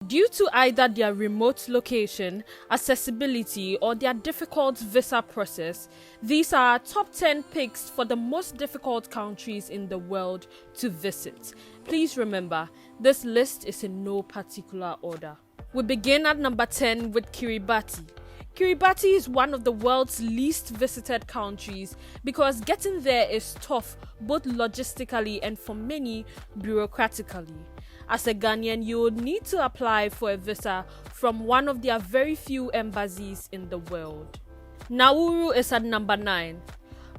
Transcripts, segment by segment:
Due to either their remote location, accessibility, or their difficult visa process, these are our top 10 picks for the most difficult countries in the world to visit. Please remember, this list is in no particular order. We begin at number 10 with Kiribati. Kiribati is one of the world's least visited countries because getting there is tough both logistically and for many bureaucratically. As a Ghanaian, you would need to apply for a visa from one of their very few embassies in the world. Nauru is at number 9.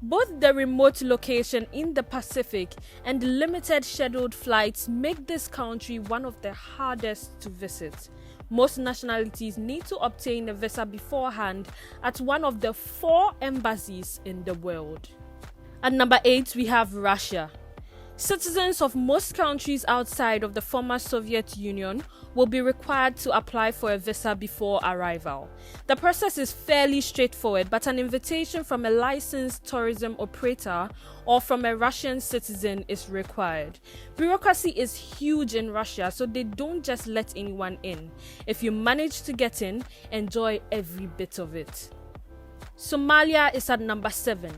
Both the remote location in the Pacific and limited scheduled flights make this country one of the hardest to visit. Most nationalities need to obtain a visa beforehand at one of the 4 embassies in the world. At number 8, we have Russia. Citizens of most countries outside of the former Soviet Union will be required to apply for a visa before arrival. The process is fairly straightforward, but an invitation from a licensed tourism operator or from a Russian citizen is required. Bureaucracy is huge in Russia, so they don't just let anyone in. If you manage to get in, enjoy every bit of it. Somalia is at number 7.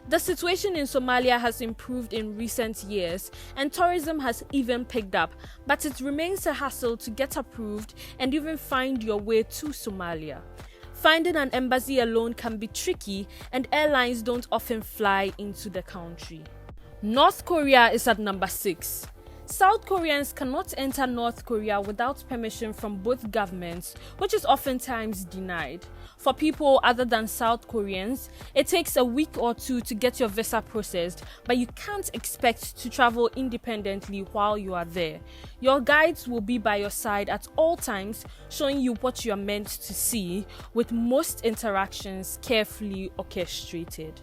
The situation in Somalia has improved in recent years and tourism has even picked up, but it remains a hassle to get approved and even find your way to Somalia. Finding an embassy alone can be tricky and airlines don't often fly into the country. North Korea is at number 6. South Koreans cannot enter North Korea without permission from both governments, which is oftentimes denied. For people other than South Koreans, it takes a week or 2 to get your visa processed, but you can't expect to travel independently while you are there. Your guides will be by your side at all times, showing you what you are meant to see, with most interactions carefully orchestrated.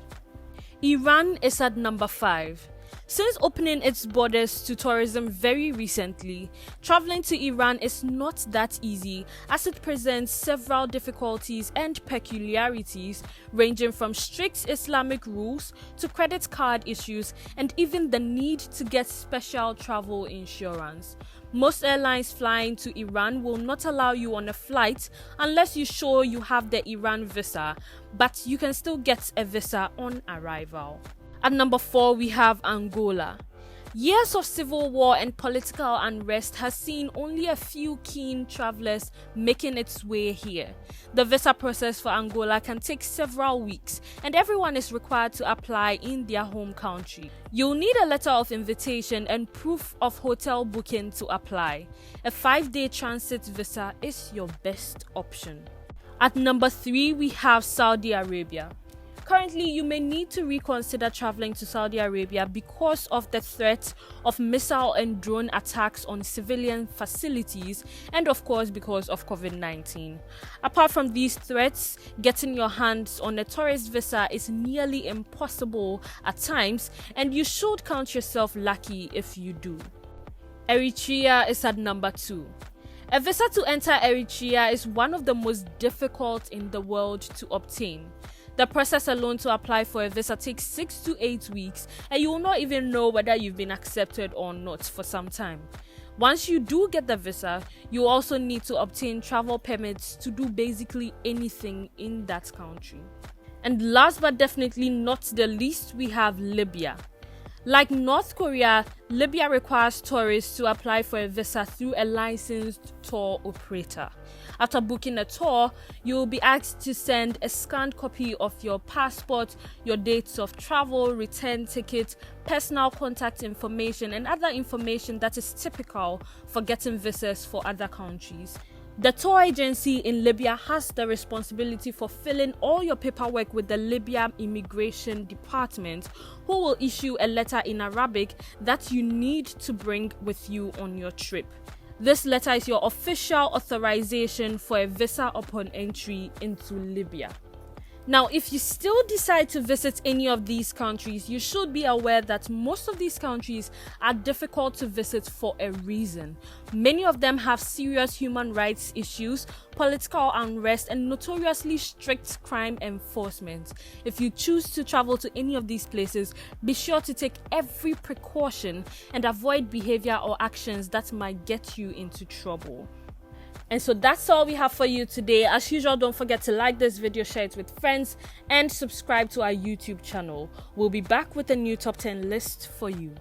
Iran is at number 5. Since opening its borders to tourism very recently, traveling to Iran is not that easy as it presents several difficulties and peculiarities ranging from strict Islamic rules to credit card issues and even the need to get special travel insurance. Most airlines flying to Iran will not allow you on a flight unless you show you have the Iran visa, but you can still get a visa on arrival. At number 4, we have Angola. Years of civil war and political unrest has seen only a few keen travelers making its way here. The visa process for Angola can take several weeks, and everyone is required to apply in their home country. You'll need a letter of invitation and proof of hotel booking to apply. A 5-day transit visa is your best option. At number 3, we have Saudi Arabia. Currently, you may need to reconsider traveling to Saudi Arabia because of the threat of missile and drone attacks on civilian facilities and of course because of COVID-19. Apart from these threats, getting your hands on a tourist visa is nearly impossible at times, and you should count yourself lucky if you do. Eritrea is at number 2. A visa to enter Eritrea is one of the most difficult in the world to obtain. The process alone to apply for a visa takes 6 to 8 weeks, and you will not even know whether you've been accepted or not for some time. Once you do get the visa, you also need to obtain travel permits to do basically anything in that country. And last but definitely not the least, we have Libya. Like North Korea, Libya requires tourists to apply for a visa through a licensed tour operator. After booking a tour, you will be asked to send a scanned copy of your passport, your dates of travel, return ticket, personal contact information, and other information that is typical for getting visas for other countries. The tour agency in Libya has the responsibility for filling all your paperwork with the Libya Immigration Department, who will issue a letter in Arabic that you need to bring with you on your trip. This letter is your official authorization for a visa upon entry into Libya. Now, if you still decide to visit any of these countries, you should be aware that most of these countries are difficult to visit for a reason. Many of them have serious human rights issues, political unrest, and notoriously strict crime enforcement. If you choose to travel to any of these places, be sure to take every precaution and avoid behavior or actions that might get you into trouble. And so that's all we have for you today. As usual, don't forget to like this video, share it with friends, and subscribe to our YouTube channel. We'll be back with a new top 10 list for you.